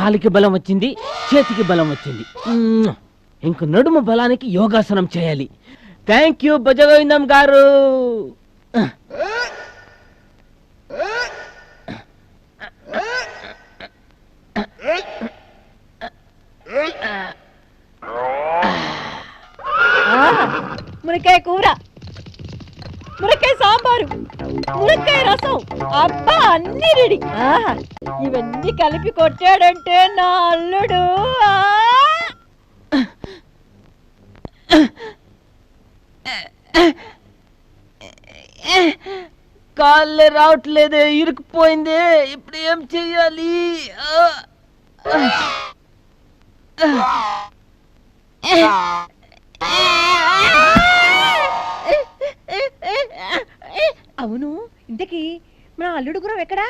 కాలికి బలం వచ్చింది, చేతికి బలం వచ్చింది. ఇంక నడుము బలానికి యోగాసనం చేయాలి. థ్యాంక్ యూ భుజగోవిందం గారు. మునక్కాయ కూర, మునక్కాయ సాంబారు, మునక్కాయ రసం, అబ్బా అన్ని రెడీ. ఇవన్నీ కలిపి కొట్టాడంటే నా అల్లుడు. కాళ్ళే రావట్లేదే, ఇరుక్కుపోయింది. ఇప్పుడు ఏం చెయ్యాలి? అవును, ఇంతకీ మన అల్లుడు గురం ఎక్కడా?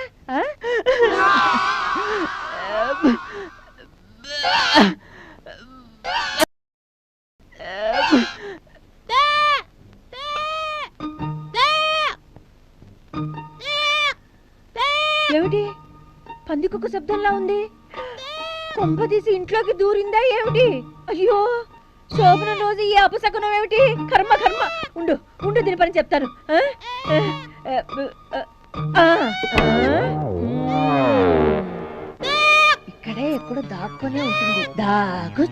ఏమిటి పంది కుక్క శబ్దంలా ఉంది? కొంప తీసి ఇంట్లోకి దూరిందా ఏమిటి? అయ్యో, శోభన రోజు ఈ అపశకునం ఏమిటి? కర్మ కర్మ. ఉండు ఉండు, దీని పని చెప్తాను. ఇక్కడే ఎక్కడో దాక్కునే ఉంటుంది. దాగు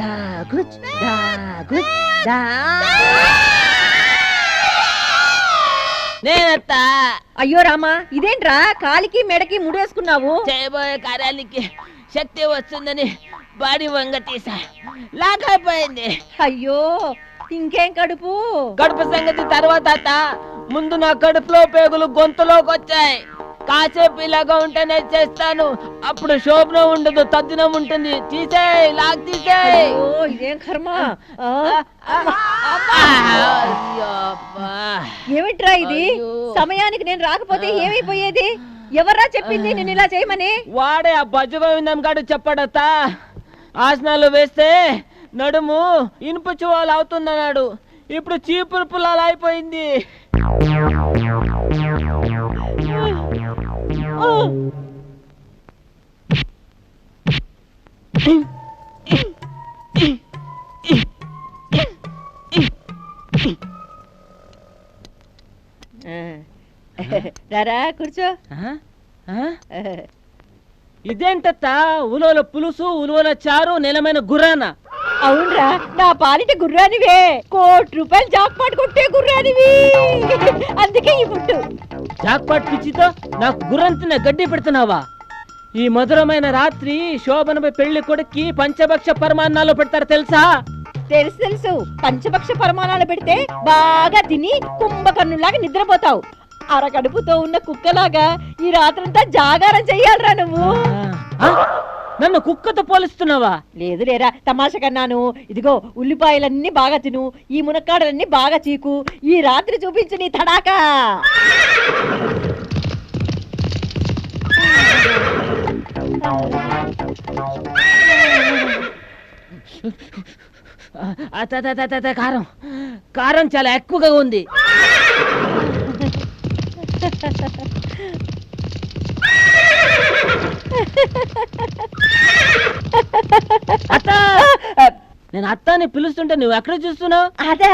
దాగు దాగు దా. నేనత్తా. అయ్యో రామా, ఇదేంట్రా కాలికి మెడకి ముడేసుకున్నావు? చేయబోయే కార్యాలకి శక్తి వస్తుందని బాడీ వంగ తీసా, లాగైపోయింది. అయ్యో, ఇంకేం కడుపు? కడుపు సంగతి తర్వాత, ముందు నా కడుపులో పేగులు గొంతులోకి వచ్చాయి. కాసేపు ఇలాగా ఉంటేనే చేస్తాను, అప్పుడు శోభనం ఉండదు, తద్దినం ఉంటుంది. తీసేయ్, లాగ్ తీసేయ్. ఇదేం కర్మ? ఏమిట్రా ఇది? సమయానికి నేను రాకపోతే ఏమైపోయేది? ఎవర్రా చెప్పింది నేను ఇలా చేయమని? వాడే ఆ భుజగోవిందం గాడు చెప్పడతా. ఆసనాలు వేస్తే నడుము ఇనుప చువాలు అవుతుందన్నాడు. ఇప్పుడు చీపురు పుల్లాలు అయిపోయింది. రారా కూర్చో. ఇదేంటత్తా, ఉలువల పులుసు, ఉలువల చారు, నిలమైన గుర్రాన? అవునరా, నా పాలిట గుర్రానివే. ₹1,00,00,000 జాక్పాట్ కొట్టే గుర్రానివి. అందుకే ఈ ఫుడ్. జాక్పాట్ పిచ్చితో నాకు గుర్రంతిన గడ్డి పెడుతున్నావా? ఈ మధురమైన రాత్రి శోభనపై పెళ్లి కొడుక్కి పంచభక్ష పరమాన్నాలు పెడతారు తెలుసా? తెలుసు తెలుసు. పంచభక్ష పరమాణాలు పెడితే బాగా తిని కుంభకర్ణులాగా నిద్రపోతావు. అరకడుపుతో ఉన్న కుక్కలాగా ఈ రాత్రంతా జాగారం చెయ్యాలరా నువ్వు. నన్ను కుక్కతో పోలిస్తున్నావా? లేదు లేరా, తమాషా కన్నాను. ఇదిగో, ఉల్లిపాయలన్నీ బాగా తిను, ఈ మునక్కాడలన్నీ బాగా చీకు. ఈ రాత్రి చూపించు నీ తడాకా. కారం కారం చాలా ఎక్కువగా ఉంది. నేను అత్తాని పిలుస్తుంటే నువ్వు ఎక్కడ చూస్తున్నావు? అదా,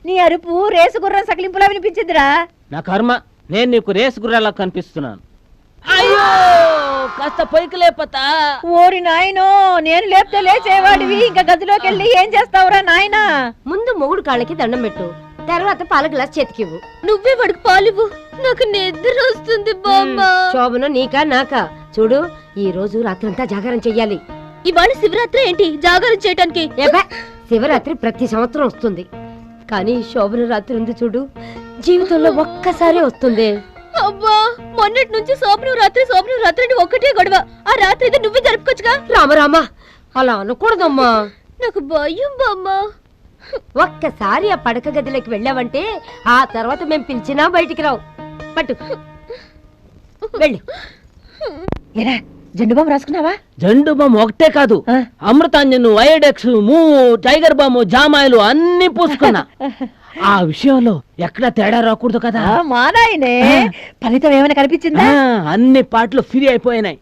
నీ అరుపు రేసు గుర్రం సకిలింపులా వినిపించిందిరా. నా కర్మ, నేను నీకు రేసు గుర్రాలా కనిపిస్తున్నాను. అయ్యో, కాస్త పైకి లేపతా. ఓరి నాయనో, నేను లేపితే లేచేవాడివి. ఇంకా గదిలోకి వెళ్ళి ఏం చేస్తావురా నాయనా? ముందు మొగుడు కాళ్ళకి దండం పెట్టు, తర్వాత పాల గ్లాస్ చేతికివ్వు. నువ్వే వాడికి పాలివ్వు, నాకు నిద్ర వస్తుంది బామ్మ. శోభన నీకా నాకా? చూడు, ఈ రోజు రాత్రంతా జాగారం చెయ్యాలి. ఇవాళ శివరాత్రి ఏంటి జాగారం చేయటానికి? శివరాత్రి ప్రతి సంవత్సరం వస్తుంది, కానీ శోభన రాత్రి ఉంది చూడు, జీవితంలో ఒక్కసారి వస్తుంది. అబ్బా, మొన్నటి నుంచి శోభనం రాత్రి అంటే ఒక్కటే గొడవ. ఆ రాత్రి అయితే నువ్వే జరుపుకోవచ్చుగా. రామరామా, అలా అనకూడదమ్మా. నాకు భయం బామ్మ. ఒక్కసారి ఆ పడక గదిలోకి వెళ్ళావంటే ఆ తర్వాత మేం పిలిచినా బయటికి రావు. పట్టు, వెళ్ళు. ఏరా, జెండు బాంబు రాసుకున్నావా? జెండు బాంబు ఒకటే కాదు, అమృతాంజను, వైడెక్స్, మూవు, టైగర్ బాంబు, జామాయిలు అన్ని పూసుకున్నా. ఆ విషయంలో ఎక్కడా తేడా రాకూడదు కదా. మా నాయనే, ఫలితం ఏమైనా కనిపించిందా? అన్ని పాటలు ఫ్రీ అయిపోయినాయి.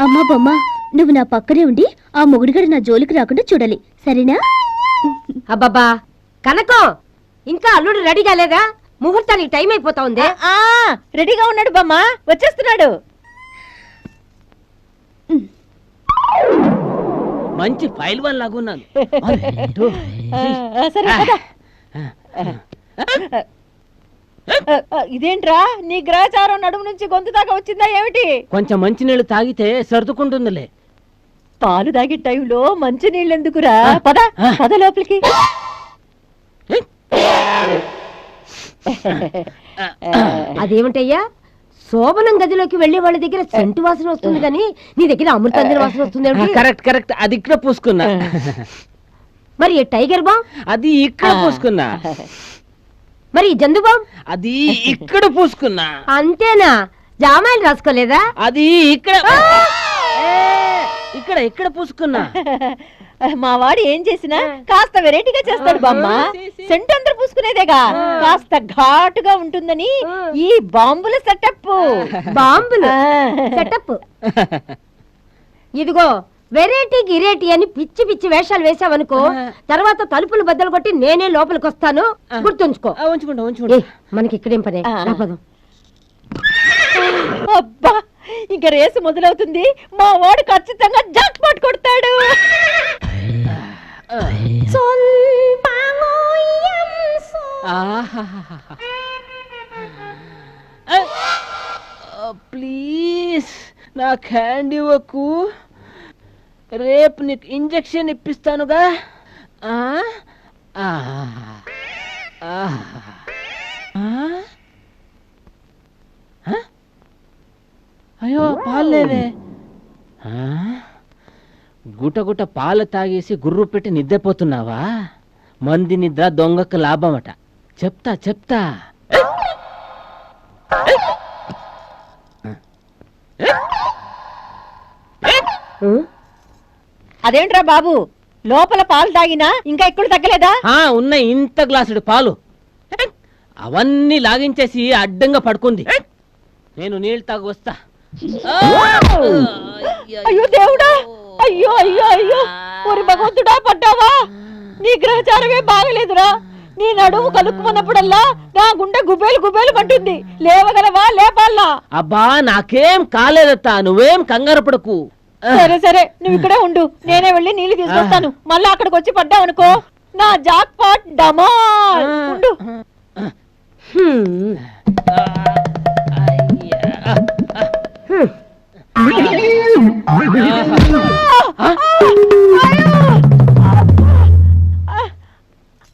అమ్మా బొమ్మ, నువ్వు నా పక్కనే ఉండి ఆ మొగుడిగడు నా జోలికి రాకుండా చూడాలి, సరేనా? అబ్బబ్బా కనకం, ఇంకా అల్లుడు రెడీ కాలేదా? ముహూర్తానికి టైం అయిపోతా ఉంది. రెడీగా ఉన్నాడు బామ్మ, వచ్చేస్తున్నాడు. మంచి ఫైల్ వన్ లాగున్నాను. సరే కదా. ఇదేంట్రా, నీ గ్రహచారం నడుము నుంచి గొంతు దాకా వచ్చిందా ఏమిటి? కొంచెం మంచినీళ్ళు తాగితే సర్దుకుంటుందిలే. పాలు తాగే టైంలో మంచి నీళ్ళు ఎందుకురా? పద పద లోపలికి. అదేమిటయ్యా, శోభనం గదిలోకి వెళ్లే వాళ్ళ దగ్గర సెంటు వాసన వస్తుంది కానీ నీ దగ్గర అమృతాంజన వాసన వస్తుంది. కరెక్ట్ కరెక్ట్, అది ఇక్కడ పూసుకున్నా. మరి ఈ టైగర్ బామ్? అది ఇక్కడ పూసుకున్నా. మరి ఈ జందు బామ్? అది ఇక్కడ పూసుకున్నా. అంతేనా? జామాయిలు రాసుకోలేదా? అది ఇక్కడ ఇక్కడ ఇక్కడ పూసుకున్నా. మా వాడు ఏం చేసినా కాస్త వెరైటీగా చేస్తాడు బామ్మ. సెంట్ అందరు పూసుకునేదేగా, కాస్త ఘాటుగా ఉంటుందని ఈ బాంబుల సెటప్. బాంబులు సెటప్. ఇదిగో వెరైటీ గిరేటీ అని పిచ్చి పిచ్చి వేషాలు వేసావనుకో, తర్వాత తలుపులు బద్దలు కొట్టి నేనే లోపలికి వస్తాను, గుర్తుంచుకో. ఉంచుకుంటా ఉంచుకుంటా. మనకి ఇక్కడేం పనే. అబ్బా, ఇంకా రేసు మొదలవుతుంది. మా వాడు ఖచ్చితంగా జాక్ పాట్ కొడతాడు. ప్లీజ్ నాకు హ్యాండ్ ఇవ్వకు, రేపు నీకు ఇంజెక్షన్ ఇప్పిస్తానుగా. అయ్యో పాలు లేవే. గుట గుట పాలు తాగేసి గుర్రు పెట్టి నిద్రపోతున్నావా? మంది నిద్ర దొంగకు లాభమట. చెప్తా చెప్తా. అదేంట్రా బాబు, లోపల పాలు తాగినా ఇంకా ఎక్కువ తగ్గలేదా? ఉన్న ఇంత గ్లాసుడు పాలు అవన్నీ లాగించేసి అడ్డంగా పడుకుంది. నేను నీళ్ళు తాగు వస్తా. అయ్యో దేవుడా, అయ్యో అయ్యో అయ్యో, ఒరి భగవంతుడా, పడ్డావా? నీ గ్రహచారమే బాగలేదురా. నీ నడుము కలుక్కున్నప్పుడల్లా నా గుండె గుబేలు గుబేలు పట్టుంది. లేవగలవా? లేపాలా? అబ్బా నాకేం కాలేదత్తా, నువ్వేం కంగారు పడకు. సరే సరే, నువ్వు ఇక్కడే ఉండు, నేనే వెళ్ళి నీళ్లు తీసుకొస్తాను. మళ్ళా అక్కడికి వచ్చి పడ్డావనుకో, నా జాక్ పాట్ డమాల్. ఉండు.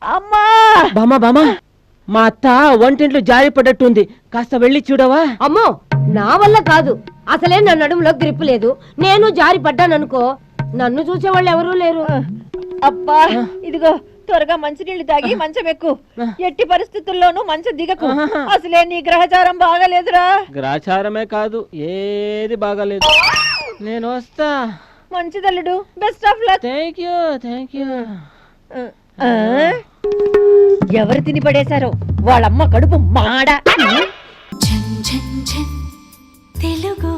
అమ్మా బామా బామా, మా అత్త వంటింట్లో జారి పడ్డట్టుంది, కాస్త వెళ్ళి చూడవా? అమ్మో, నా వల్ల కాదు. అసలే నా నడుములో గ్రిప్ లేదు. నేను జారి పడ్డాననుకో, నన్ను చూసేవాళ్ళు ఎవరూ లేరు. అబ్బా, ఇదిగో త్వరగా మంచినీళ్ళు తాగి మంచం ఎక్కు. ఎట్టి పరిస్థితుల్లోనూ మంచం దిగకు. అసలే నీ గ్రహచారం బాగాలేదురా. గ్రహచారమే కాదు, ఏది బాగాలేదు. నేను వస్తా. మంచిదల్లుడు, best of luck. Thank you thank you. ఎవరు తిని పడేశారో వాళ్ళమ్మ కడుపు మాడ. తెలుగు